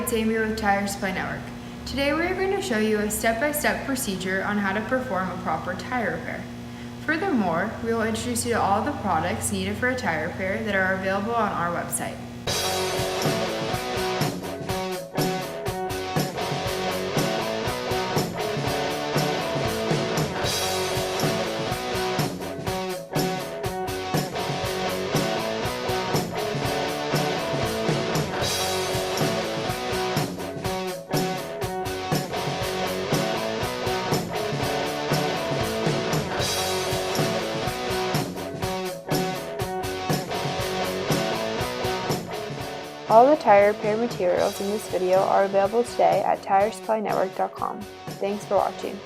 it's Amy with Tire Supply Network. Today we are going to show you a step-by-step procedure on how to perform a proper tire repair. Furthermore, we will introduce you to all the products needed for a tire repair that are available on our website. All the tire repair materials in this video are available today at TireSupplyNetwork.com. Thanks for watching.